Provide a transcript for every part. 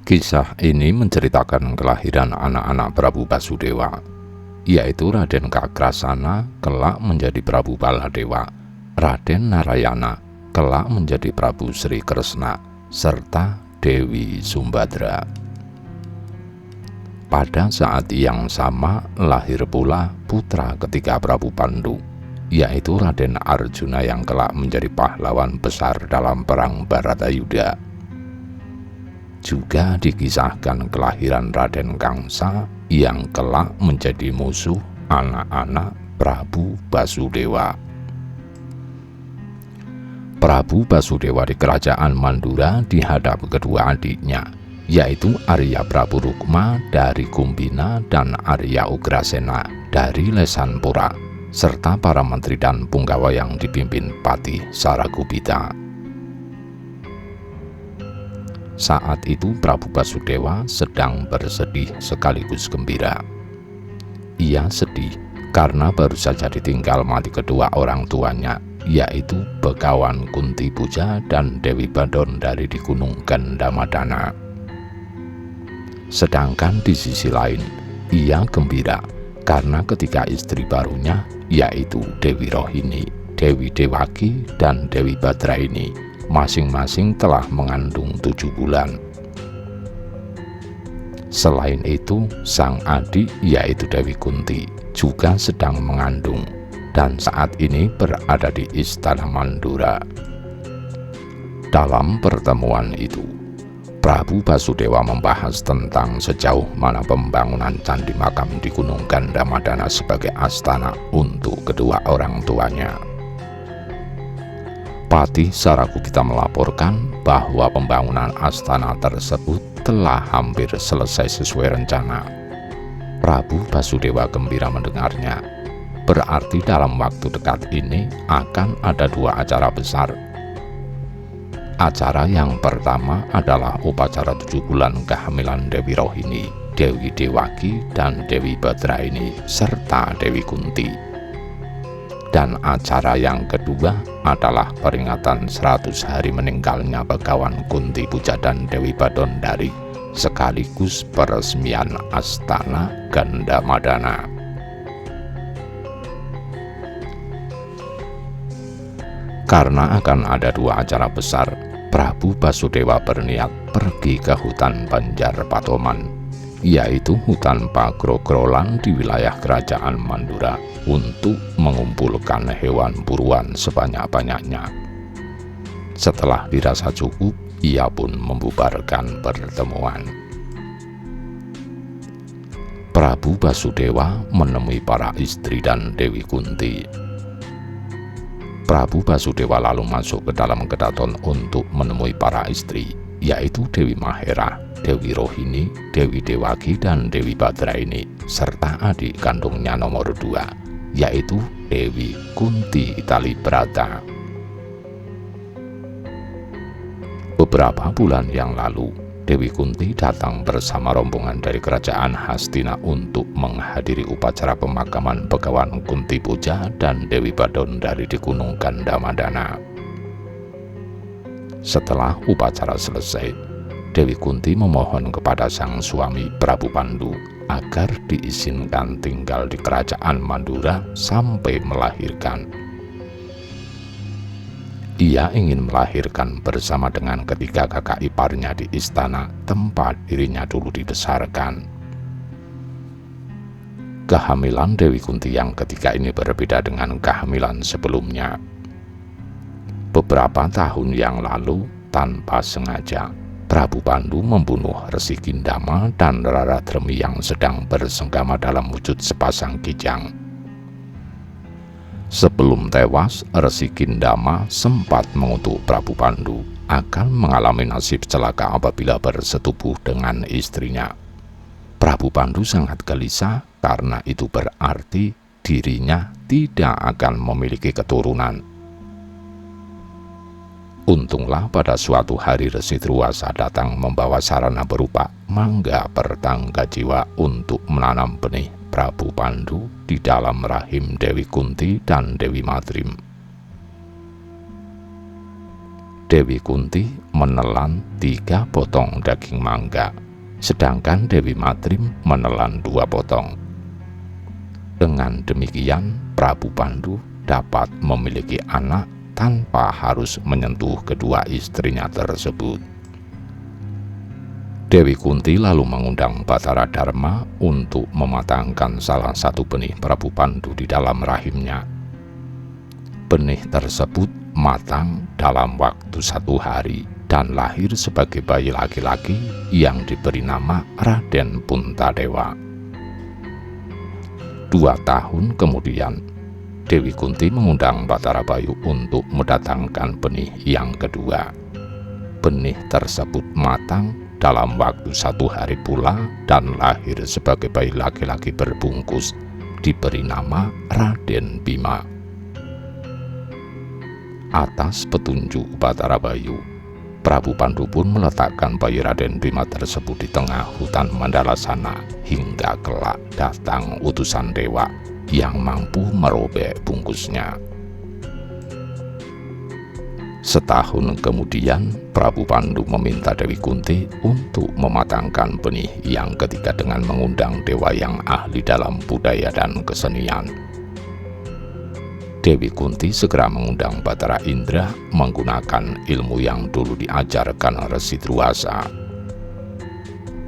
Kisah ini menceritakan kelahiran anak-anak Prabu Basudewa, yaitu Raden Kakrasana kelak menjadi Prabu Baladewa, Raden Narayana kelak menjadi Prabu Sri Kresna, serta Dewi Sumbadra. Pada saat yang sama lahir pula putra ketiga Prabu Pandu, yaitu Raden Arjuna yang kelak menjadi pahlawan besar dalam perang Baratayuda. Juga dikisahkan kelahiran Raden Kangsa yang kelak menjadi musuh anak-anak Prabu Basudewa. Prabu Basudewa di kerajaan Mandura dihadap kedua adiknya, yaitu Arya Prabu Rukma dari Kumbina dan Arya Ugrasena dari Lesanpura, serta para menteri dan punggawa yang dipimpin Patih Saragupita. Saat itu Prabu Basudewa sedang bersedih sekaligus gembira. Ia sedih karena baru saja ditinggal mati kedua orang tuanya, yaitu Begawan Kunti Puja dan Dewi Badon dari di Gunung Gandamadana. Sedangkan di sisi lain, ia gembira karena ketiga istri barunya, yaitu Dewi Rohini, Dewi Dewaki, dan Dewi Badra ini masing-masing telah mengandung 7 bulan. Selain itu, sang adik yaitu Dewi Kunti juga sedang mengandung dan saat ini berada di Istana Mandura. Dalam pertemuan itu, Prabu Basudewa membahas tentang sejauh mana pembangunan candi makam di Gunung Gandamadana sebagai astana untuk kedua orang tuanya. Patih Saragupita melaporkan bahwa pembangunan astana tersebut telah hampir selesai sesuai rencana. Prabu Basudewa gembira mendengarnya. Berarti dalam waktu dekat ini akan ada 2 acara besar. Acara yang pertama adalah upacara 7 bulan kehamilan Dewi Rohini, Dewi Dewaki, dan Dewi Badra ini, serta Dewi Kunti. Dan acara yang kedua adalah peringatan 100 hari meninggalnya Begawan Kunti Puja dan Dewi Badon dari, sekaligus peresmian Astana Gandamadana. Karena akan ada 2 acara besar, Prabu Basudewa berniat pergi ke hutan Banjar Patoman, yaitu hutan Pagrogrolan di wilayah kerajaan Mandura, untuk mengumpulkan hewan buruan sebanyak-banyaknya. Setelah dirasa cukup, ia pun membubarkan pertemuan. Prabu Basudewa menemui para istri dan Dewi Kunti. Prabu Basudewa lalu masuk ke dalam kedaton untuk menemui para istri, yaitu Dewi Mahera, Dewi Rohini, Dewi Dewaki, dan Dewi Badra ini, serta adik kandungnya nomor 2, yaitu Dewi Kunti Talibrata. Beberapa bulan yang lalu, Dewi Kunti datang bersama rombongan dari kerajaan Hastina untuk menghadiri upacara pemakaman Begawan Kunti Puja dan Dewi Badon dari di Gunung Gandamadana. Setelah upacara selesai, Dewi Kunti memohon kepada sang suami Prabu Pandu agar diizinkan tinggal di kerajaan Mandura sampai melahirkan. Ia ingin melahirkan bersama dengan ketiga kakak iparnya di istana tempat dirinya dulu dibesarkan. Kehamilan Dewi Kunti yang ketiga ini berbeda dengan kehamilan sebelumnya. Beberapa tahun yang lalu, tanpa sengaja, Prabu Pandu membunuh Resi Kindama dan Raradremi yang sedang bersenggama dalam wujud sepasang kijang. Sebelum tewas, Resi Kindama sempat mengutuk Prabu Pandu akan mengalami nasib celaka apabila bersetubuh dengan istrinya. Prabu Pandu sangat gelisah karena itu berarti dirinya tidak akan memiliki keturunan. Untunglah pada suatu hari Resi Druwasa datang membawa sarana berupa mangga pertangga jiwa untuk menanam benih Prabu Pandu di dalam rahim Dewi Kunti dan Dewi Madrim. Dewi Kunti menelan 3 potong daging mangga, sedangkan Dewi Madrim menelan 2 potong. Dengan demikian, Prabu Pandu dapat memiliki anak tanpa harus menyentuh kedua istrinya tersebut. Dewi Kunti lalu mengundang Batara Dharma untuk mematangkan salah satu benih Prabu Pandu di dalam rahimnya. Benih tersebut matang dalam waktu 1 hari dan lahir sebagai bayi laki-laki yang diberi nama Raden Puntadewa. 2 tahun kemudian, Dewi Kunti mengundang Batara Bayu untuk mendatangkan benih yang kedua. Benih tersebut matang dalam waktu 1 hari pula dan lahir sebagai bayi laki-laki berbungkus, diberi nama Raden Bima. Atas petunjuk Batara Bayu, Prabu Pandu pun meletakkan bayi Raden Bima tersebut di tengah hutan Mandalasana hingga kelak datang utusan dewa yang mampu merobek bungkusnya. Setahun kemudian, Prabu Pandu meminta Dewi Kunti untuk mematangkan benih yang ketiga dengan mengundang dewa yang ahli dalam budaya dan kesenian. Dewi Kunti segera mengundang Batara Indra menggunakan ilmu yang dulu diajarkan Resi Druwasa.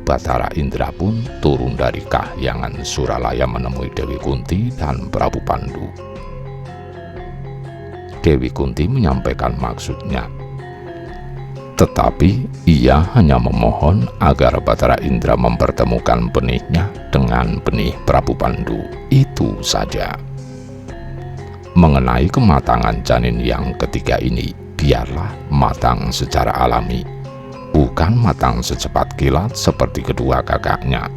Batara Indra pun turun dari kahyangan Suralaya menemui Dewi Kunti dan Prabu Pandu. Dewi Kunti menyampaikan maksudnya, tetapi ia hanya memohon agar Batara Indra mempertemukan benihnya dengan benih Prabu Pandu. Itu saja. Mengenai kematangan janin yang ketiga ini, biarlah matang secara alami, bukan matang secepat kilat seperti kedua kakaknya.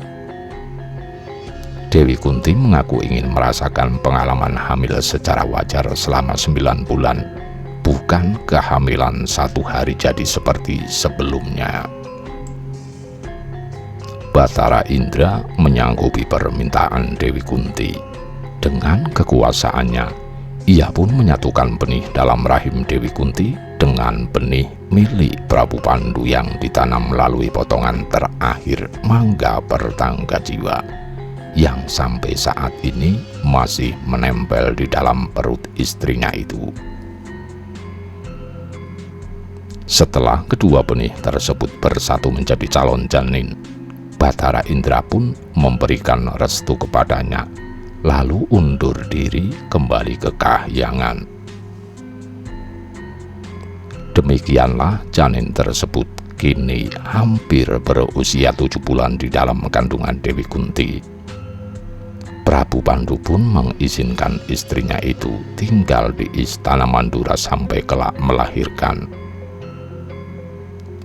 Dewi Kunti mengaku ingin merasakan pengalaman hamil secara wajar selama 9 bulan, bukan kehamilan 1 hari jadi seperti sebelumnya. Batara Indra menyanggupi permintaan Dewi Kunti. Dengan kekuasaannya, ia pun menyatukan benih dalam rahim Dewi Kunti dengan benih milik Prabu Pandu yang ditanam melalui potongan terakhir mangga pertangga jiwa, yang sampai saat ini masih menempel di dalam perut istrinya itu. Setelah kedua benih tersebut bersatu menjadi calon janin, Batara Indra pun memberikan restu kepadanya, lalu undur diri kembali ke kahyangan. Demikianlah janin tersebut kini hampir berusia 7 bulan di dalam kandungan Dewi Kunti. Prabu Pandu pun mengizinkan istrinya itu tinggal di istana Mandura sampai kelak melahirkan.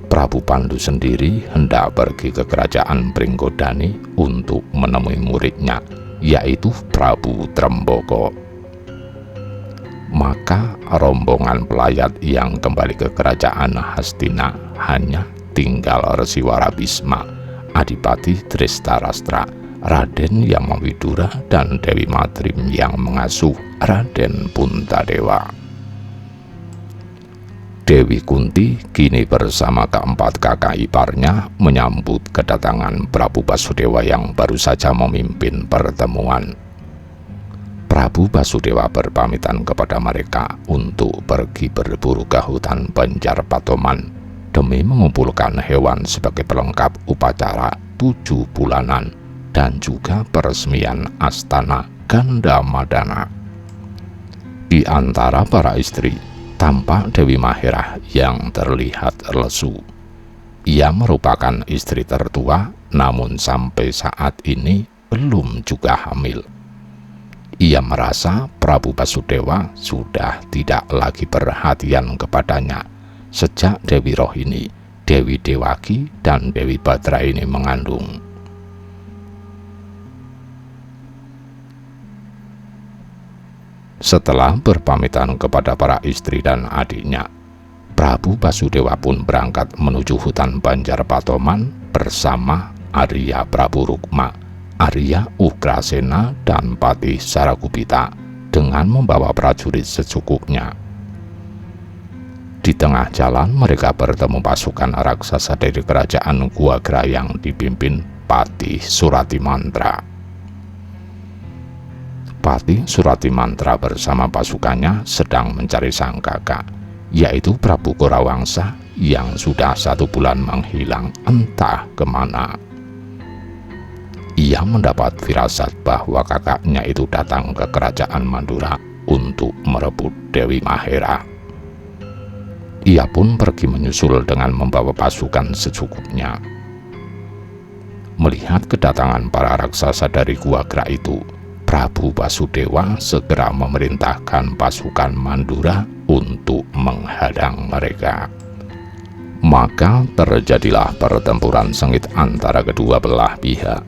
Prabu Pandu sendiri hendak pergi ke kerajaan Pringgodani untuk menemui muridnya, yaitu Prabu Tremboko. Maka rombongan pelayat yang kembali ke kerajaan Hastina hanya tinggal Resi Warabisma, Adipati Drestarastra, Raden Yamawidura, dan Dewi Madrim yang mengasuh Raden Puntadewa. Dewi Kunti kini bersama keempat kakak iparnya menyambut kedatangan Prabu Basudewa yang baru saja memimpin pertemuan. Prabu Basudewa berpamitan kepada mereka untuk pergi berburu ke hutan Banjar Patoman demi mengumpulkan hewan sebagai pelengkap upacara 7 bulanan dan juga peresmian Astana Gandamadana. Di antara para istri, tampak Dewi Mahirah yang terlihat lesu. Ia merupakan istri tertua, namun sampai saat ini belum juga hamil. Ia merasa Prabu Basudewa sudah tidak lagi perhatian kepadanya sejak Dewi Rohini, Dewi Dewaki, dan Dewi Badraini mengandung. Setelah berpamitan kepada para istri dan adiknya, Prabu Basudewa pun berangkat menuju hutan Banjar Patoman bersama Arya Prabu Rukma, Arya Ugrasena, dan Patih Saragupita dengan membawa prajurit secukupnya. Di tengah jalan mereka bertemu pasukan raksasa dari kerajaan Guagra yang dipimpin Patih Suratimantra. Patih Suratimantra bersama pasukannya sedang mencari sang kakak, yaitu Prabu Gorawangsa yang sudah 1 bulan menghilang entah kemana. Ia mendapat firasat bahwa kakaknya itu datang ke kerajaan Mandura untuk merebut Dewi Mahera. Ia pun pergi menyusul dengan membawa pasukan secukupnya. Melihat kedatangan para raksasa dari Guagra itu, Prabu Basudewa segera memerintahkan pasukan Mandura untuk menghadang mereka. Maka terjadilah pertempuran sengit antara kedua belah pihak.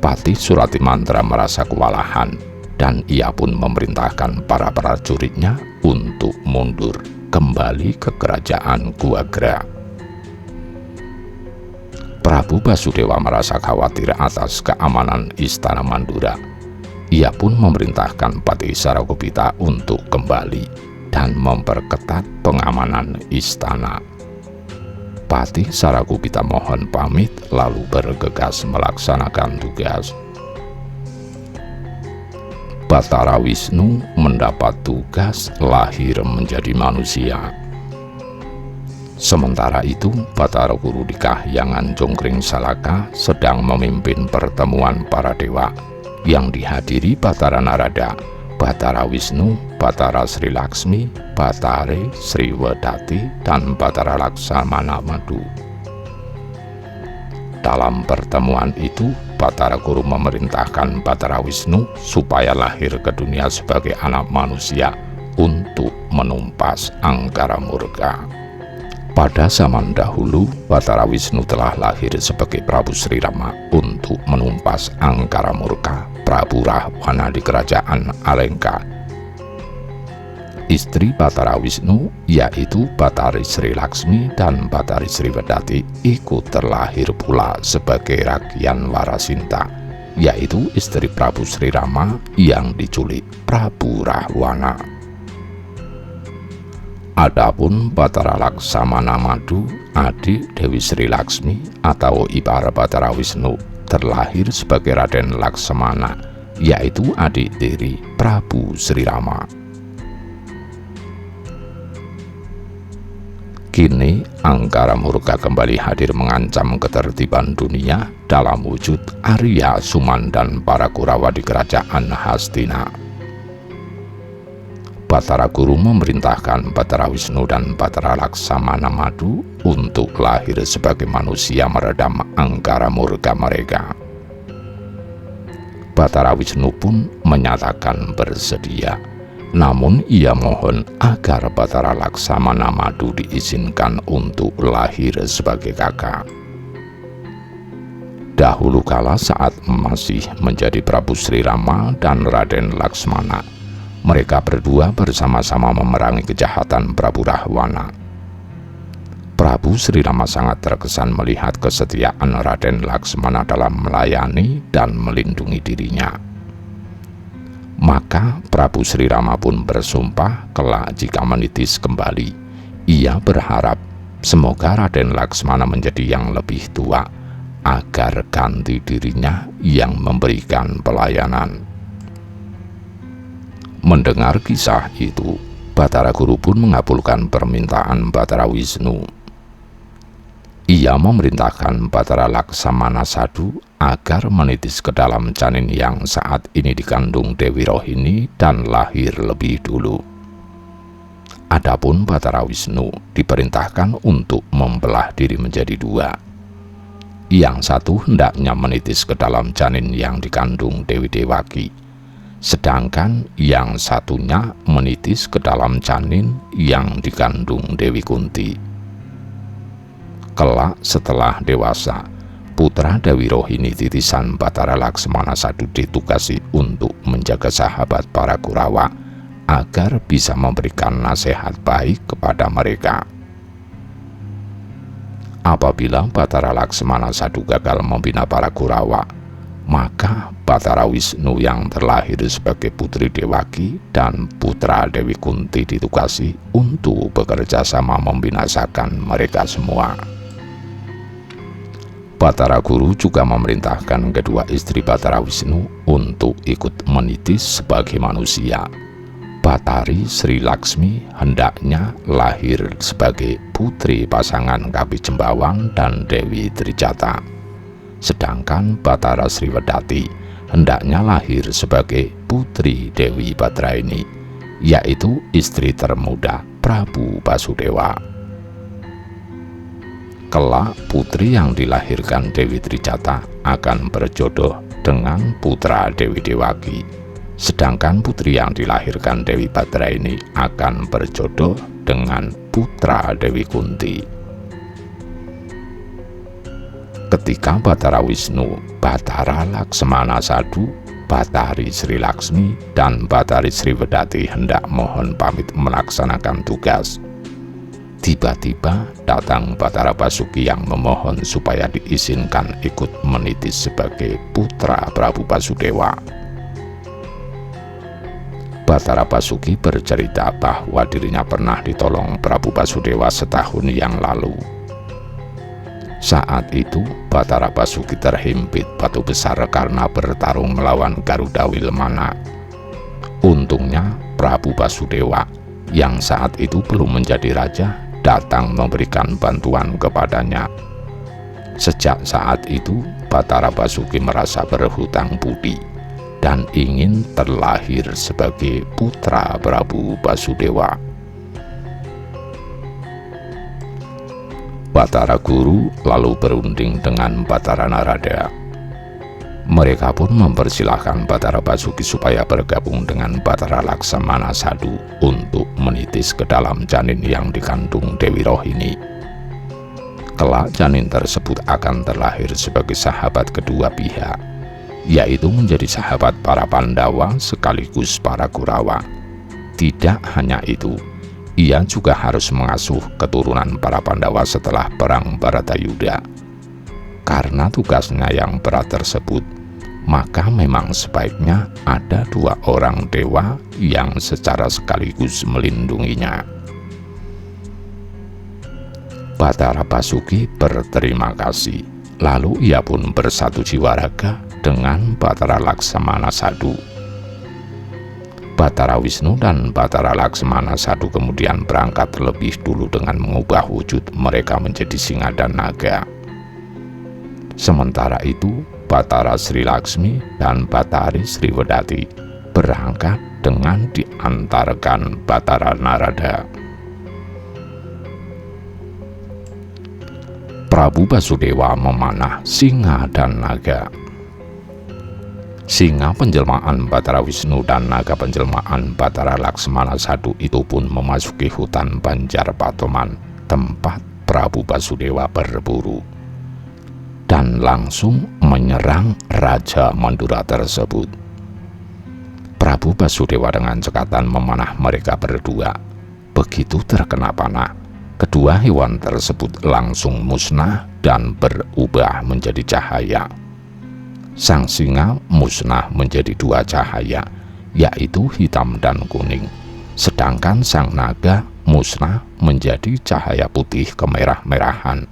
Patih Suratimantra merasa kewalahan dan ia pun memerintahkan para prajuritnya untuk mundur kembali ke kerajaan Guagra. Prabu Basudewa merasa khawatir atas keamanan istana Mandura. Ia pun memerintahkan Patih Saragopita untuk kembali dan memperketat pengamanan istana. Patih Saragopita mohon pamit lalu bergegas melaksanakan tugas. Batara Wisnu mendapat tugas lahir menjadi manusia. Sementara itu, Batara Guru di Kahyangan Jongkring Salaka sedang memimpin pertemuan para dewa yang dihadiri Batara Narada, Batara Wisnu, Batara Sri Laksmi, Batare Sri Wedati, dan Batara Laksamana Madu. Dalam pertemuan itu, Batara Guru memerintahkan Batara Wisnu supaya lahir ke dunia sebagai anak manusia untuk menumpas angkara murka. Pada zaman dahulu, Batara Wisnu telah lahir sebagai Prabu Sri Rama untuk menumpas angkara murka Prabu Rahwana di kerajaan Alengka. Istri Batara Wisnu, yaitu Batari Sri Laksmi dan Batari Sri Wedati, ikut terlahir pula sebagai Rakyan Warasinta, yaitu istri Prabu Sri Rama yang diculik Prabu Rahwana. Adapun Batara Laksamana Madu, adik Dewi Sri Laksmi atau ipar Batara Wisnu, terlahir sebagai Raden Laksamana, yaitu adik tiri Prabu Sri Rama. Kini angkara murka kembali hadir mengancam ketertiban dunia dalam wujud Arya, Suman, dan para Kurawa di kerajaan Hastina. Batara Guru memerintahkan Batara Wisnu dan Batara Laksamana Madu untuk lahir sebagai manusia meredam angkara murka mereka. Batara Wisnu pun menyatakan bersedia. Namun ia mohon agar Batara Laksamana Madu diizinkan untuk lahir sebagai kakak. Dahulu kala saat masih menjadi Prabu Sri Rama dan Raden Laksmana, mereka berdua bersama-sama memerangi kejahatan Prabu Rahwana. Prabu Sri Rama sangat terkesan melihat kesetiaan Raden Laksmana dalam melayani dan melindungi dirinya. Maka Prabu Sri Rama pun bersumpah kelak jika menitis kembali, ia berharap semoga Raden Laksmana menjadi yang lebih tua agar ganti dirinya yang memberikan pelayanan. Mendengar kisah itu, Batara Guru pun mengabulkan permintaan Batara Wisnu. Ia memerintahkan Batara Laksamana Sadu agar menitis ke dalam janin yang saat ini dikandung Dewi Rohini dan lahir lebih dulu. Adapun Batara Wisnu diperintahkan untuk membelah diri menjadi 2. Yang satu hendaknya menitis ke dalam janin yang dikandung Dewi Dewaki, sedangkan yang satunya menitis ke dalam janin yang dikandung Dewi Kunti. Kelak setelah dewasa, putra Dewi Rohini titisan Batara Laksamana Sadu ditugasi untuk menjaga sahabat para Kurawa agar bisa memberikan nasihat baik kepada mereka. Apabila Batara Laksamana Sadu gagal membina para Kurawa, Maka Batara Wisnu yang terlahir sebagai putri Dewaki dan putra Dewi Kunti ditugasi untuk bekerja sama membinasakan mereka semua. Batara Guru juga memerintahkan kedua istri Batara Wisnu untuk ikut menitis sebagai manusia. Batari Sri Laksmi hendaknya lahir sebagai putri pasangan Kapi Jembawang dan Dewi Trijata. Sedangkan Batara Sri Wedati hendaknya lahir sebagai putri Dewi Badraini, yaitu istri termuda Prabu Basudewa. Kelak putri yang dilahirkan Dewi Trijata akan berjodoh dengan putra Dewi Dewaki, sedangkan putri yang dilahirkan Dewi Badraini akan berjodoh dengan putra Dewi Kunti. Ketika Batara Wisnu, Batara Laksmana Sadu, Batari Sri Laksmi, dan Batari Sri Wedati hendak mohon pamit melaksanakan tugas, tiba-tiba datang Batara Basuki yang memohon supaya diizinkan ikut menitis sebagai putra Prabu Basudewa. Batara Basuki bercerita bahwa dirinya pernah ditolong Prabu Basudewa setahun yang lalu. Saat itu Batara Basuki terhimpit batu besar karena bertarung melawan Garuda Wilmana. Untungnya Prabu Basudewa yang saat itu belum menjadi raja datang memberikan bantuan kepadanya. Sejak saat itu Batara Basuki merasa berhutang budi dan ingin terlahir sebagai putra Prabu Basudewa. Batara Guru lalu berunding dengan Batara Narada. Mereka pun mempersilahkan Batara Basuki supaya bergabung dengan Batara Laksamana Sadu untuk menitis ke dalam janin yang dikandung Dewi Rohini. Kelak janin tersebut akan terlahir sebagai sahabat kedua pihak, yaitu menjadi sahabat para Pandawa sekaligus para Kurawa. Tidak hanya itu, ia juga harus mengasuh keturunan para Pandawa setelah perang Baratayuda. Karena tugasnya yang berat tersebut, maka memang sebaiknya ada dua orang dewa yang secara sekaligus melindunginya. Batara Basuki berterima kasih, lalu ia pun bersatu jiwa raga dengan Batara Laksamana Sadu. Batara Wisnu dan Batara Laksamana Sadu kemudian berangkat lebih dulu dengan mengubah wujud mereka menjadi singa dan naga. Sementara itu, Batara Sri Laksmi dan Batari Sri Wedati berangkat dengan diantarkan Batara Narada. Prabu Basudewa memanah singa dan naga. Singa penjelmaan Batara Wisnu dan naga penjelmaan Batara Laksamana Sadu itu pun memasuki hutan Banjar Patoman, tempat Prabu Basudewa berburu, dan langsung menyerang Raja Mandura tersebut. Prabu Basudewa dengan cekatan memanah mereka berdua. Begitu terkena panah, kedua hewan tersebut langsung musnah dan berubah menjadi cahaya. Sang singa musnah menjadi dua cahaya, yaitu hitam dan kuning. Sedangkan sang naga musnah menjadi cahaya putih kemerah-merahan.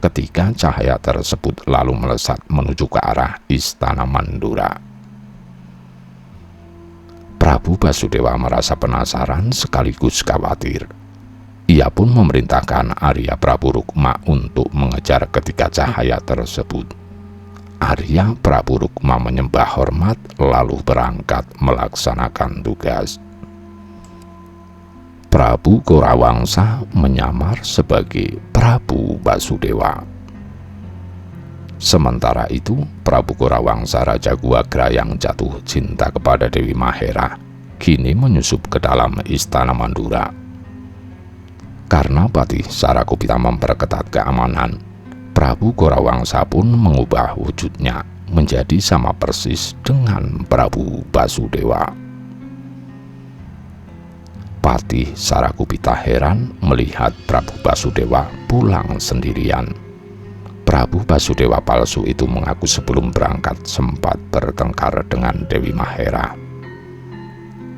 Ketika cahaya tersebut lalu melesat menuju ke arah istana Mandura. Prabu Basudewa merasa penasaran sekaligus khawatir. Ia pun memerintahkan Arya Prabu Rukma untuk mengejar ketiga cahaya tersebut. Arya Prabu Rukma menyembah hormat lalu berangkat melaksanakan tugas. Prabu Gorawangsa menyamar sebagai Prabu Basudewa. Sementara itu, Prabu Gorawangsa Raja Guagra yang jatuh cinta kepada Dewi Mahera kini menyusup ke dalam istana Mandura. Karena Patih Sarakupita memperketat keamanan, Prabu Gorawangsa pun mengubah wujudnya menjadi sama persis dengan Prabu Basudewa. Patih Sarakupita heran melihat Prabu Basudewa pulang sendirian. Prabu Basudewa palsu itu mengaku sebelum berangkat sempat bertengkar dengan Dewi Mahera.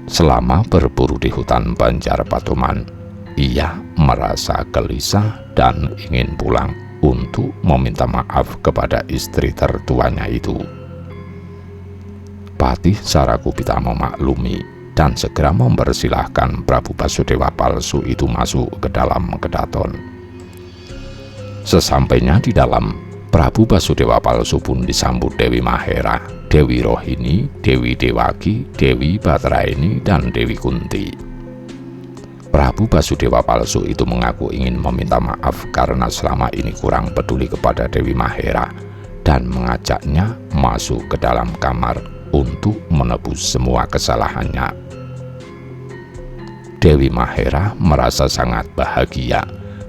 Selama berburu di hutan Banjar Patoman, ia merasa gelisah dan ingin pulang untuk meminta maaf kepada istri tertuanya itu. Patih Sarakupita memaklumi dan segera mempersilahkan Prabu Basudewa palsu itu masuk ke dalam kedaton. Sesampainya di dalam, Prabu Basudewa palsu pun disambut Dewi Mahera, Dewi Rohini, Dewi Dewaki, Dewi Batraini, dan Dewi Kunti. Prabu Basudewa palsu itu mengaku ingin meminta maaf karena selama ini kurang peduli kepada Dewi Mahera dan mengajaknya masuk ke dalam kamar untuk menebus semua kesalahannya. Dewi Mahera merasa sangat bahagia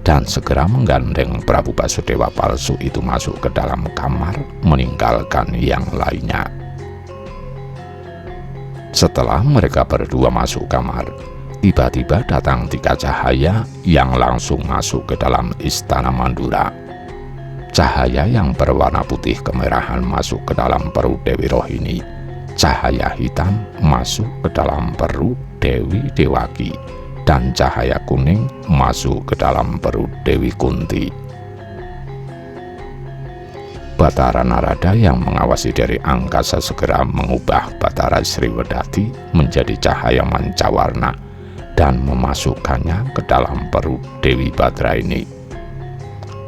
dan segera menggandeng Prabu Basudewa palsu itu masuk ke dalam kamar, meninggalkan yang lainnya. Setelah mereka berdua masuk kamar, tiba-tiba datang 3 cahaya yang langsung masuk ke dalam istana Mandura. Cahaya yang berwarna putih kemerahan masuk ke dalam perut Dewi Rohini. Cahaya hitam masuk ke dalam perut Dewi Dewaki. Dan cahaya kuning masuk ke dalam perut Dewi Kunti. Batara Narada yang mengawasi dari angkasa segera mengubah Batara Sriwedati menjadi cahaya mancawarna dan memasukkannya ke dalam perut Dewi Batraini.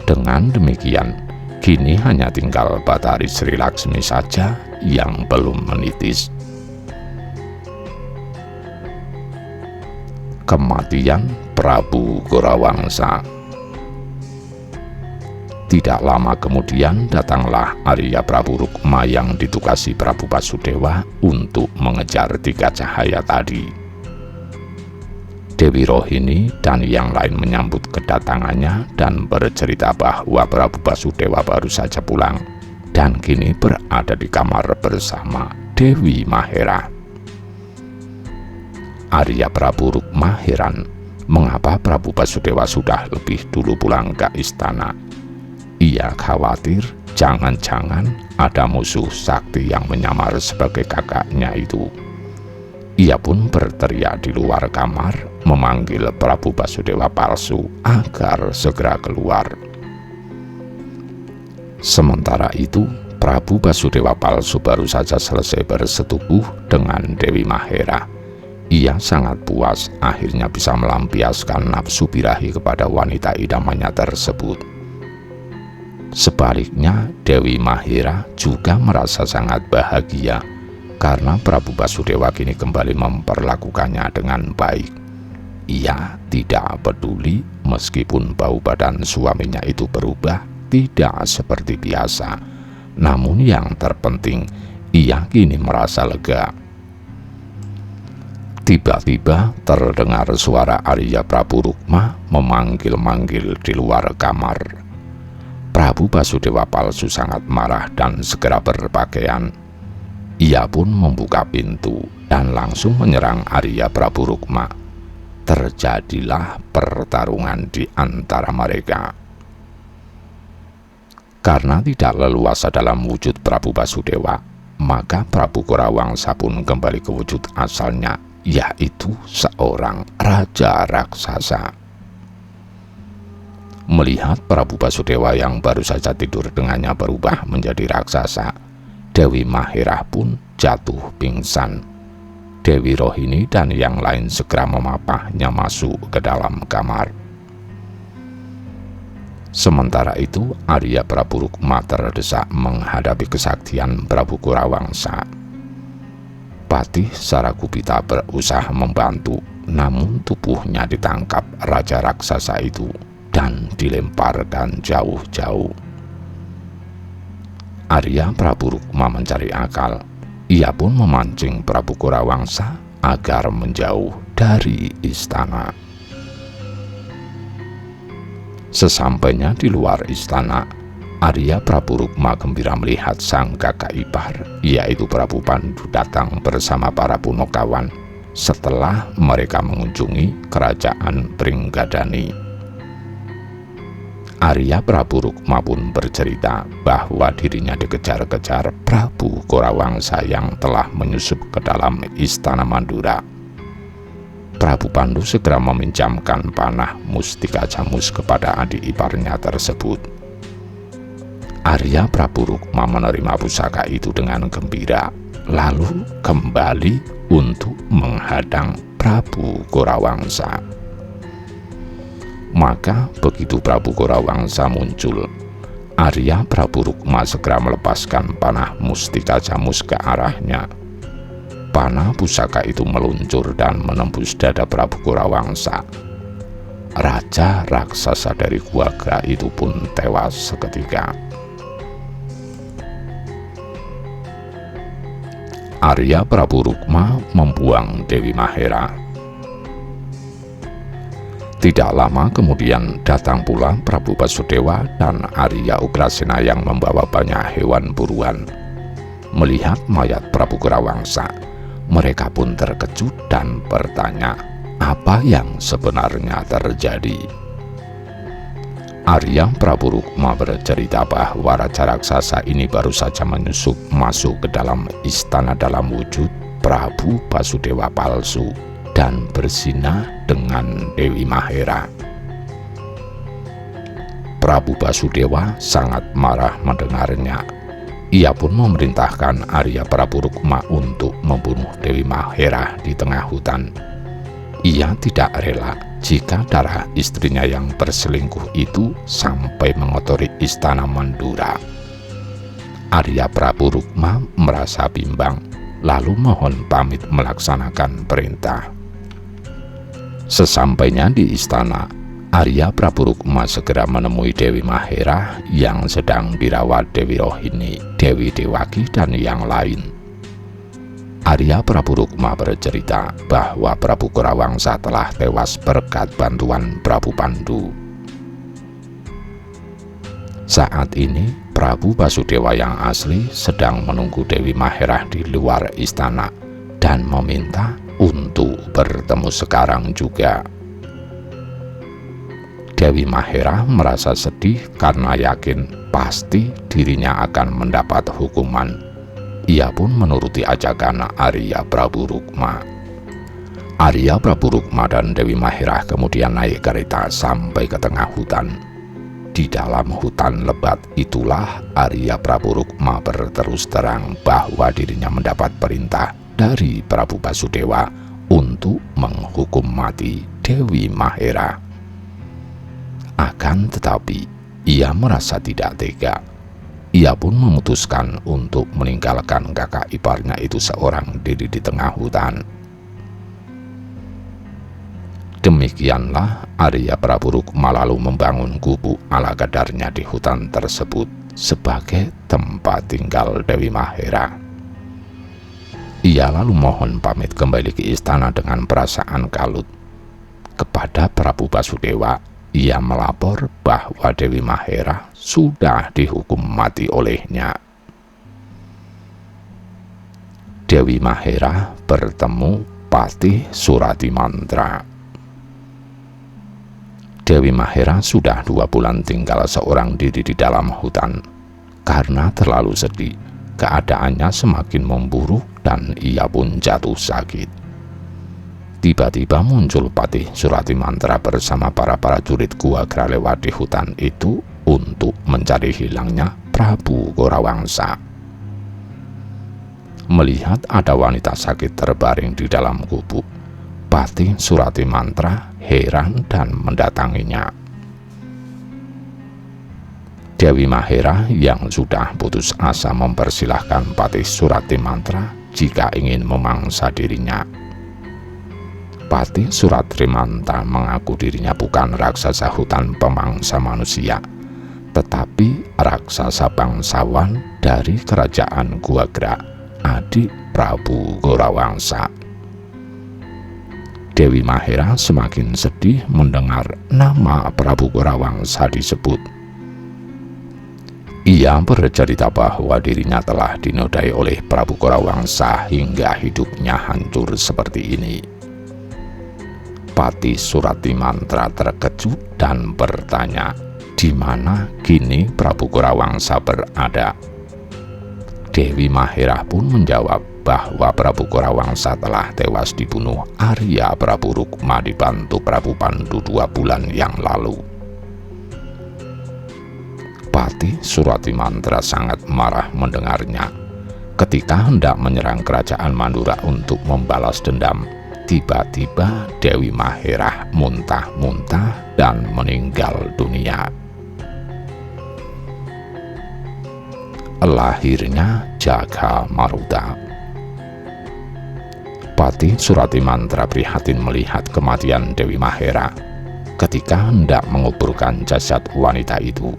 Dengan demikian, kini hanya tinggal Batari Sri Laksmi saja yang belum menitis. Kematian Prabu Gorawangsa. Tidak lama kemudian datanglah Arya Prabu Rukma yang ditugasi Prabu Basudewa untuk mengejar 3 cahaya tadi. Dewi Rohini dan yang lain menyambut kedatangannya dan bercerita bahwa Prabu Basudewa baru saja pulang dan kini berada di kamar bersama Dewi Mahera. Arya Prabu Rukma heran mengapa Prabu Basudewa sudah lebih dulu pulang ke istana. Ia khawatir jangan-jangan ada musuh sakti yang menyamar sebagai kakaknya itu. Ia pun berteriak di luar kamar memanggil Prabu Basudewa palsu agar segera keluar. Sementara itu, Prabu Basudewa palsu baru saja selesai bersetubuh dengan Dewi Mahera. Ia sangat puas akhirnya bisa melampiaskan nafsu birahi kepada wanita idamannya tersebut. Sebaliknya, Dewi Mahera juga merasa sangat bahagia karena Prabu Basudewa kini kembali memperlakukannya dengan baik. Ia tidak peduli meskipun bau badan suaminya itu berubah tidak seperti biasa. Namun yang terpenting, ia kini merasa lega. Tiba-tiba terdengar suara Arya Prabu Rukma memanggil-manggil di luar kamar. Prabu Basudewa palsu sangat marah dan segera berpakaian. Ia pun membuka pintu dan langsung menyerang Arya Prabu Rukma. Terjadilah pertarungan di antara mereka. Karena tidak leluasa dalam wujud Prabu Basudewa, maka Prabu Gorawangsa pun kembali ke wujud asalnya, yaitu seorang raja raksasa. Melihat Prabu Basudewa yang baru saja tidur dengannya berubah menjadi raksasa, Dewi Mahera pun jatuh pingsan. Dewi Rohini dan yang lain segera memapahnya masuk ke dalam kamar. Sementara itu, Arya Prabu Rukma terdesak menghadapi kesaktian Prabu Gorawangsa. Patih Sarakupita berusaha membantu, namun tubuhnya ditangkap raja raksasa itu dan dilemparkan jauh-jauh. Arya Prabu Rukma mencari akal. Ia pun memancing Prabu Gorawangsa agar menjauh dari istana. Sesampainya di luar istana, Arya Prabu Rukma gembira melihat sang kakak ipar, yaitu Prabu Pandu datang bersama para punokawan setelah mereka mengunjungi kerajaan Pringgadani. Arya Prabu Rukma pun bercerita bahwa dirinya dikejar-kejar Prabu Gorawangsa yang telah menyusup ke dalam istana Mandura. Prabu Pandu segera meminjamkan panah Mustika Jamus kepada adik iparnya tersebut. Arya Prabu Rukma menerima pusaka itu dengan gembira, lalu kembali untuk menghadang Prabu Gorawangsa. Maka begitu Prabu Gorawangsa muncul, Arya Prabu Rukma segera melepaskan panah Mustika Jamus ke arahnya. Panah pusaka itu meluncur dan menembus dada Prabu Gorawangsa. Raja raksasa dari Gua Gra itu pun tewas seketika. Arya Prabu Rukma membuang Dewi Mahera. Tidak lama kemudian datang pula Prabu Basudewa dan Arya Ugrasena yang membawa banyak hewan buruan. Melihat mayat Prabu Gorawangsa, mereka pun terkejut dan bertanya apa yang sebenarnya terjadi. Arya Prabu Rukma bercerita bahwa raja raksasa ini baru saja menyusup masuk ke dalam istana dalam wujud Prabu Basudewa palsu dan berzinah dengan Dewi Mahera. Prabu Basudewa sangat marah mendengarnya. Ia pun memerintahkan Arya Prabu Rukma untuk membunuh Dewi Mahera di tengah hutan. Ia tidak rela jika darah istrinya yang berselingkuh itu sampai mengotori istana Mandura. Arya Prabu Rukma merasa bimbang, lalu mohon pamit melaksanakan perintah. Sesampainya di istana, Arya Prabu Rukma segera menemui Dewi Mahera yang sedang dirawat Dewi Rohini, Dewi Dewaki, dan yang lain. Arya Prabu Rukma bercerita bahwa Prabu Gorawangsa telah tewas berkat bantuan Prabu Pandu. Saat ini, Prabu Basudewa yang asli sedang menunggu Dewi Mahera di luar istana dan meminta untuk bertemu sekarang juga. Dewi Mahera merasa sedih karena yakin pasti dirinya akan mendapat hukuman. Ia pun menuruti ajakan Arya Prabu Rukma. Arya Prabu Rukma dan Dewi Mahera kemudian naik kereta sampai ke tengah hutan. Di dalam hutan lebat itulah Arya Prabu Rukma berterus terang bahwa dirinya mendapat perintah dari Prabu Basudewa untuk menghukum mati Dewi Mahera. Akan tetapi ia merasa tidak tega. Ia pun memutuskan untuk meninggalkan kakak iparnya itu seorang diri di tengah hutan. Demikianlah Arya Prabu Rukma lalu membangun gubuk ala kadarnya di hutan tersebut sebagai tempat tinggal Dewi Mahera. Ia lalu mohon pamit kembali ke istana dengan perasaan kalut. Kepada Prabu Basudewa, ia melapor bahwa Dewi Mahera sudah dihukum mati olehnya. Dewi Mahera bertemu Patih Suratimantra. Dewi Mahera sudah 2 bulan tinggal seorang diri di dalam hutan. Karena terlalu sedih, keadaannya semakin memburuk dan ia pun jatuh sakit. Tiba-tiba muncul Patih Suratimantra bersama para prajurit Gua Gra lewat di hutan itu untuk mencari hilangnya Prabu Gorawangsa. Melihat ada wanita sakit terbaring di dalam gubuk, Patih Suratimantra heran dan mendatanginya. Dewi Mahera yang sudah putus asa mempersilahkan Patih Suratimantra jika ingin memangsa dirinya. Patih Suratimantra mengaku dirinya bukan raksasa hutan pemangsa manusia, tetapi raksasa bangsawan dari kerajaan Gua Gra, adik Prabu Gorawangsa. Dewi Mahera semakin sedih mendengar nama Prabu Gorawangsa disebut. Ia bercerita bahwa dirinya telah dinodai oleh Prabu Gorawangsa hingga hidupnya hancur seperti ini. Patih Suratimantra terkejut dan bertanya, di mana kini Prabu Korawangsa berada. Dewi Mahera pun menjawab bahwa Prabu Korawangsa telah tewas dibunuh Arya Prabu Rukma dibantu Prabu Pandu 2 bulan yang lalu. Patih Suratimantra sangat marah mendengarnya. Ketika hendak menyerang kerajaan Mandura untuk membalas dendam, tiba-tiba Dewi Mahera muntah-muntah dan meninggal dunia. Lahirnya Jagamaruta. Patih Suratimantra prihatin melihat kematian Dewi Mahera. Ketika hendak menguburkan jasad wanita itu,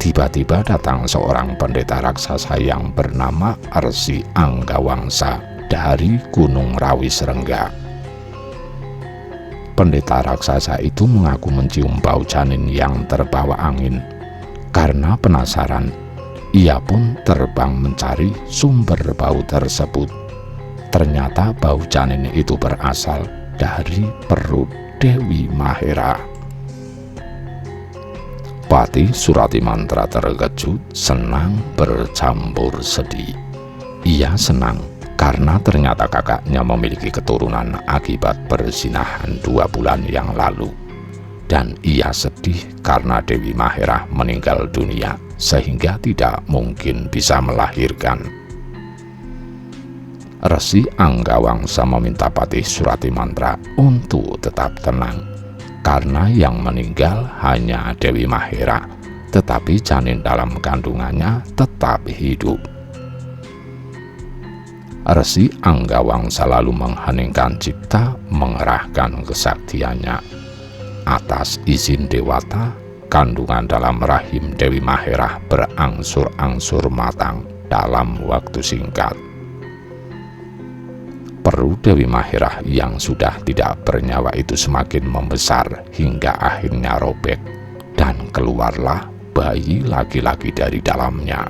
tiba-tiba datang seorang pendeta raksasa yang bernama Resi Anggawangsa dari Gunung Rawisrengga. Pendeta raksasa itu mengaku mencium bau janin yang terbawa angin. Karena penasaran, ia pun terbang mencari sumber bau tersebut. Ternyata bau janin itu berasal dari perut Dewi Mahera. Patih Suratimantra terkejut, senang bercampur sedih. Ia senang karena ternyata kakaknya memiliki keturunan akibat perzinahan 2 bulan yang lalu. Dan ia sedih karena Dewi Mahera meninggal dunia sehingga tidak mungkin bisa melahirkan. Resi Anggawangsa meminta Patih Suratimantra untuk tetap tenang, karena yang meninggal hanya Dewi Mahera, tetapi janin dalam kandungannya tetap hidup. Resi Anggawangsa lalu mengheningkan cipta, mengerahkan kesaktiannya. Atas izin Dewata, kandungan dalam rahim Dewi Mahera berangsur-angsur matang dalam waktu singkat. Perut Dewi Mahera yang sudah tidak bernyawa itu semakin membesar hingga akhirnya robek, dan keluarlah bayi laki-laki dari dalamnya.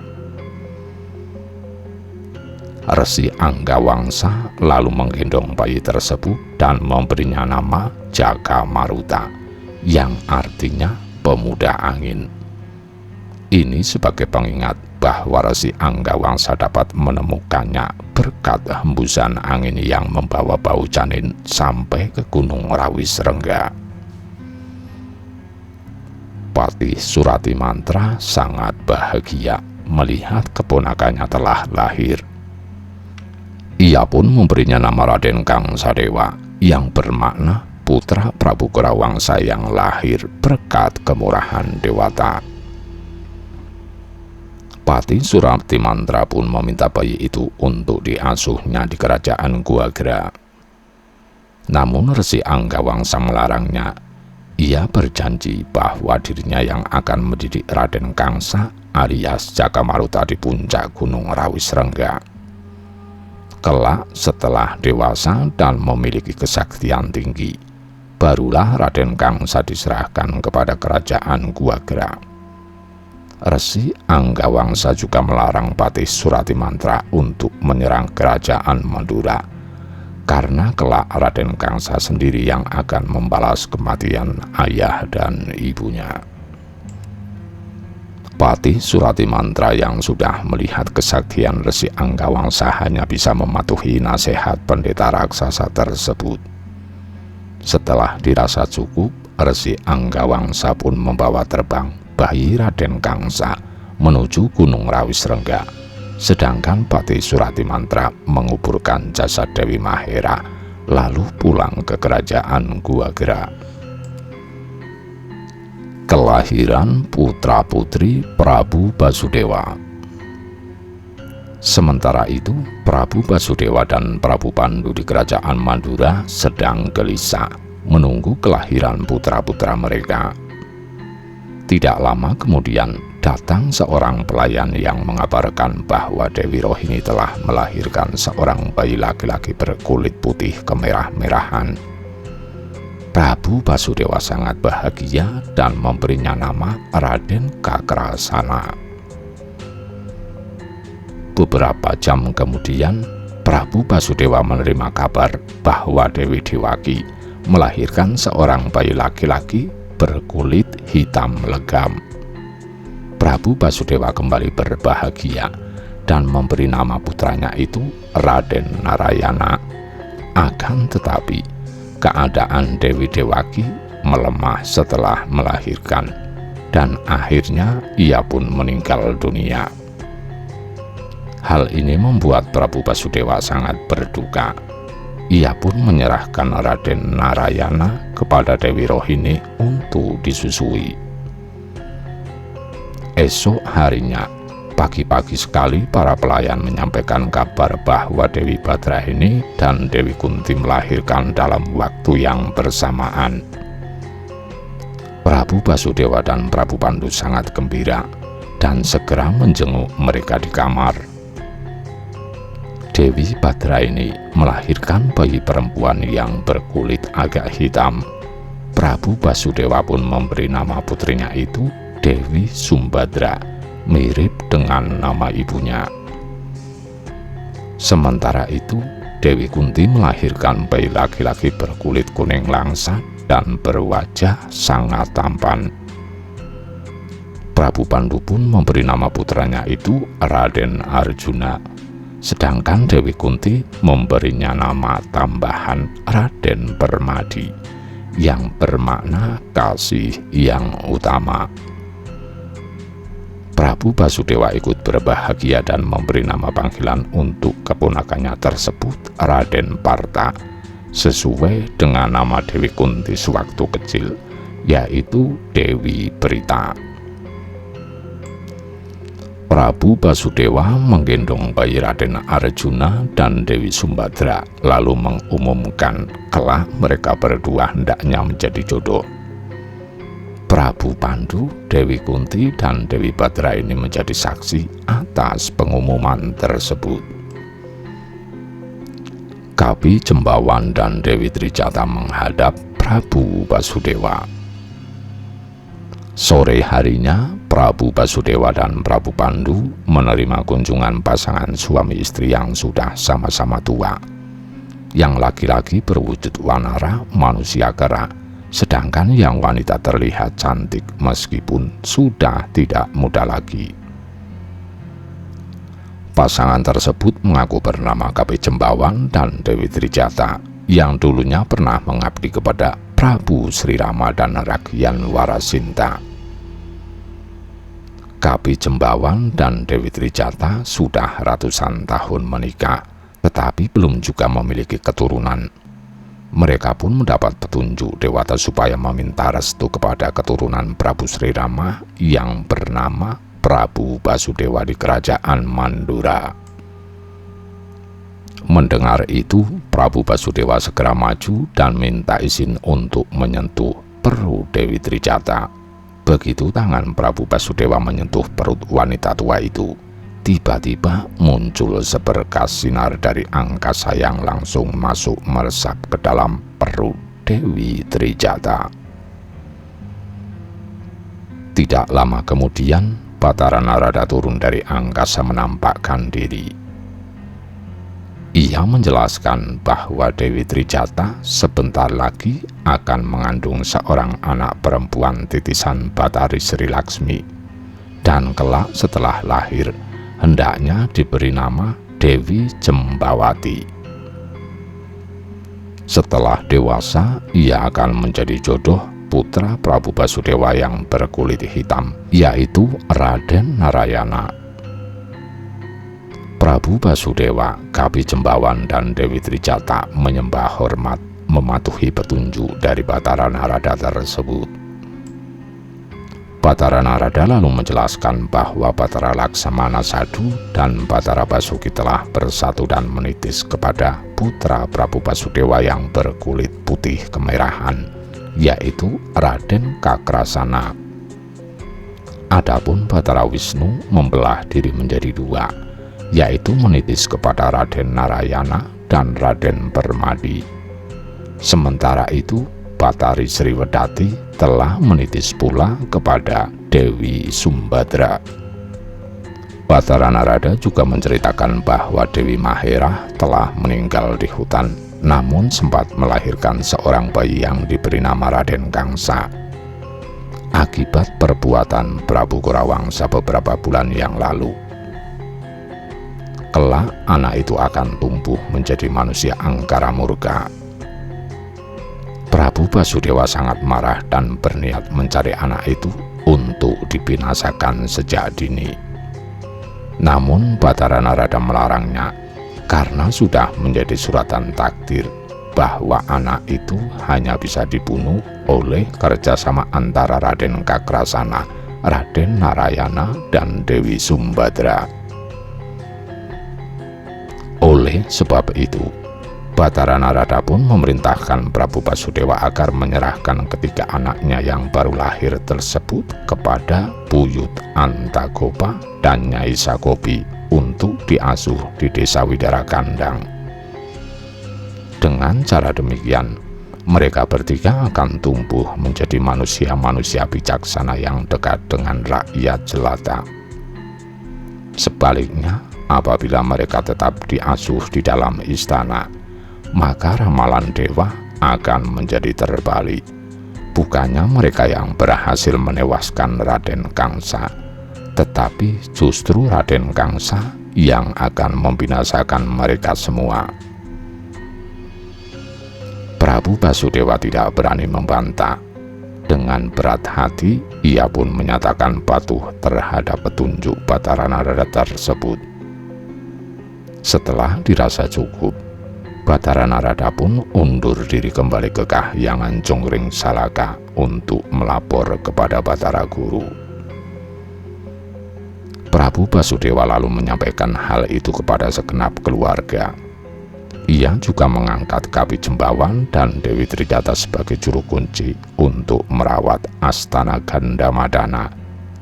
Resi Anggawangsa lalu menggendong bayi tersebut dan memberinya nama Jagamaruta, yang artinya pemuda angin. Ini sebagai pengingat bahwa Resi Anggawangsa dapat menemukannya berkat hembusan angin yang membawa bau janin sampai ke Gunung Rawisrengga. Patih Suratimantra sangat bahagia melihat keponakannya telah lahir. Ia pun memberinya nama Raden Kangsadewa, yang bermakna putra Prabu Korawangsa yang lahir berkat kemurahan Dewata. Patih Suratimantra pun meminta bayi itu untuk diasuhnya di kerajaan Guagra. Namun Resi Anggawangsa melarangnya. Ia berjanji bahwa dirinya yang akan mendidik Raden Kangsa alias Jagamaruta di puncak Gunung Rawisrengga. Kelak setelah dewasa dan memiliki kesaktian tinggi, barulah Raden Kangsa diserahkan kepada kerajaan Guagra. Resi Anggawangsa juga melarang Patih Suratimantra untuk menyerang kerajaan Mandura, karena kelak Raden Kangsa sendiri yang akan membalas kematian ayah dan ibunya. Patih Suratimantra yang sudah melihat kesaktian Resi Anggawangsa hanya bisa mematuhi nasihat pendeta raksasa tersebut. Setelah dirasa cukup, Resi Anggawangsa pun membawa terbang bayi Raden Kangsa menuju Gunung Rawisrengga, sedangkan Patih Suratimantra menguburkan jasad Dewi Mahera lalu pulang ke kerajaan Guagra. Kelahiran putra-putri Prabu Basudewa. Sementara itu, Prabu Basudewa dan Prabu Pandu di kerajaan Mandura sedang gelisah menunggu kelahiran putra-putra mereka. Tidak lama kemudian datang seorang pelayan yang mengabarkan bahwa Dewi Rohini telah melahirkan seorang bayi laki-laki berkulit putih kemerah-merahan. Prabu Basudewa sangat bahagia dan memberinya nama Raden Kakrasana. Beberapa jam kemudian, Prabu Basudewa menerima kabar bahwa Dewi Dewaki melahirkan seorang bayi laki-laki berkulit hitam legam. Prabu Basudewa kembali berbahagia dan memberi nama putranya itu Raden Narayana. Akan tetapi keadaan Dewi Dewaki melemah setelah melahirkan, dan akhirnya ia pun meninggal dunia. Hal ini membuat Prabu Basudewa sangat berduka. Ia pun menyerahkan Raden Narayana kepada Dewi Rohini untuk disusui. Esok harinya, pagi-pagi sekali para pelayan menyampaikan kabar bahwa Dewi Badrahini dan Dewi Kunti melahirkan dalam waktu yang bersamaan. Prabu Basudewa dan Prabu Pandu sangat gembira dan segera menjenguk mereka di kamar. Dewi Badrahini melahirkan bayi perempuan yang berkulit agak hitam. Prabu Basudewa pun memberi nama putrinya itu Dewi Sumbadra, mirip dengan nama ibunya. Sementara itu, Dewi Kunti melahirkan bayi laki-laki berkulit kuning langsat dan berwajah sangat tampan. Prabu Pandu pun memberi nama putranya itu Raden Arjuna, sedangkan Dewi Kunti memberinya nama tambahan Raden Permadi, yang bermakna kasih yang utama. Prabu Basudewa ikut berbahagia dan memberi nama panggilan untuk keponakannya tersebut Raden Parta, sesuai dengan nama Dewi Kunti sewaktu kecil, yaitu Dewi Berita. Prabu Basudewa menggendong bayi Raden Arjuna dan Dewi Sumbadra, lalu mengumumkan kelak mereka berdua hendaknya menjadi jodoh. Prabu Pandu, Dewi Kunti, dan Dewi Badrahini menjadi saksi atas pengumuman tersebut. Kapi Jembawan dan Dewi Trijatha menghadap Prabu Basudewa. Sore harinya, Prabu Basudewa dan Prabu Pandu menerima kunjungan pasangan suami istri yang sudah sama-sama tua. Yang laki-laki berwujud wanara manusia kera, sedangkan yang wanita terlihat cantik meskipun sudah tidak muda lagi. Pasangan tersebut mengaku bernama Kapi Jembawan dan Dewi Trijatha, yang dulunya pernah mengabdi kepada Prabu Sri Rama dan Raghian Warasinta. Kapi Jembawan dan Dewi Trijatha sudah ratusan tahun menikah, tetapi belum juga memiliki keturunan. Mereka pun mendapat petunjuk Dewata supaya meminta restu kepada keturunan Prabu Sri Rama yang bernama Prabu Basudewa di kerajaan Mandura. Mendengar itu, Prabu Basudewa segera maju dan minta izin untuk menyentuh perut Dewi Trijatha. Begitu tangan Prabu Basudewa menyentuh perut wanita tua itu, tiba-tiba muncul seberkas sinar dari angkasa yang langsung masuk meresap ke dalam perut Dewi Trijatha. Tidak lama kemudian, Batara Narada turun dari angkasa menampakkan diri. Ia menjelaskan bahwa Dewi Trijatha sebentar lagi akan mengandung seorang anak perempuan titisan Batari Sri Laksmi, dan kelak setelah lahir hendaknya diberi nama Dewi Jembawati. Setelah dewasa, ia akan menjadi jodoh putra Prabu Basudewa yang berkulit hitam, yaitu Raden Narayana. Prabu Basudewa, Kapi Jembawan, dan Dewi Trijatha menyembah hormat mematuhi petunjuk dari Batara Narada tersebut. Batara Narada lalu menjelaskan bahwa Batara Laksamana Sadu dan Batara Basuki telah bersatu dan menitis kepada putra Prabu Basudewa yang berkulit putih kemerahan, yaitu Raden Kakrasana. Adapun Batara Wisnu membelah diri menjadi dua, yaitu menitis kepada Raden Narayana dan Raden Permadi. Sementara itu, Batari Sriwedati telah menitis pula kepada Dewi Sumbadra. Batara Narada juga menceritakan bahwa Dewi Mahera telah meninggal di hutan, namun sempat melahirkan seorang bayi yang diberi nama Raden Kangsa. akibat perbuatan Prabu Gorawangsa beberapa bulan yang lalu. Kelak anak itu akan tumbuh menjadi manusia angkara murka. Prabu Basudewa sangat marah dan berniat mencari anak itu untuk dibinasakan sejak dini. Namun Batara Narada melarangnya karena sudah menjadi suratan takdir bahwa anak itu hanya bisa dibunuh oleh kerjasama antara Raden Kakrasana, Raden Narayana, dan Dewi Sumbadra. Oleh sebab itu, Batara Narada pun memerintahkan Prabu Basudewa agar menyerahkan ketiga anaknya yang baru lahir tersebut kepada Buyut Antagopa dan Nyai Sagopi untuk diasuh di desa Widara Kandang. Dengan cara demikian, mereka bertiga akan tumbuh menjadi manusia-manusia bijaksana yang dekat dengan rakyat jelata. Sebaliknya, apabila mereka tetap diasuh di dalam istana, maka ramalan dewa akan menjadi terbalik. Bukannya mereka yang berhasil menewaskan Raden Kangsa, tetapi justru Raden Kangsa yang akan membinasakan mereka semua. Prabu Basudewa tidak berani membantah. Dengan berat hati, ia pun menyatakan patuh terhadap petunjuk Batara Narada tersebut. Setelah dirasa cukup, Batara Narada pun undur diri kembali ke Kahyangan Jongring Salaka untuk melapor kepada Batara Guru. Prabu Basudewa lalu menyampaikan hal itu kepada segenap keluarga. Ia juga mengangkat Kapi Jembawan dan Dewi Trijata sebagai juru kunci untuk merawat Astana Gandamadana,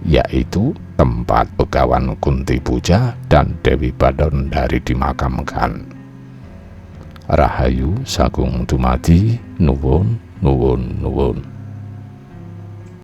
yaitu tempat Begawan Kunti Puja dan Dewi Badondari dimakamkan. Rahayu Sagung Dumadi, nuwun nuwun nuwun.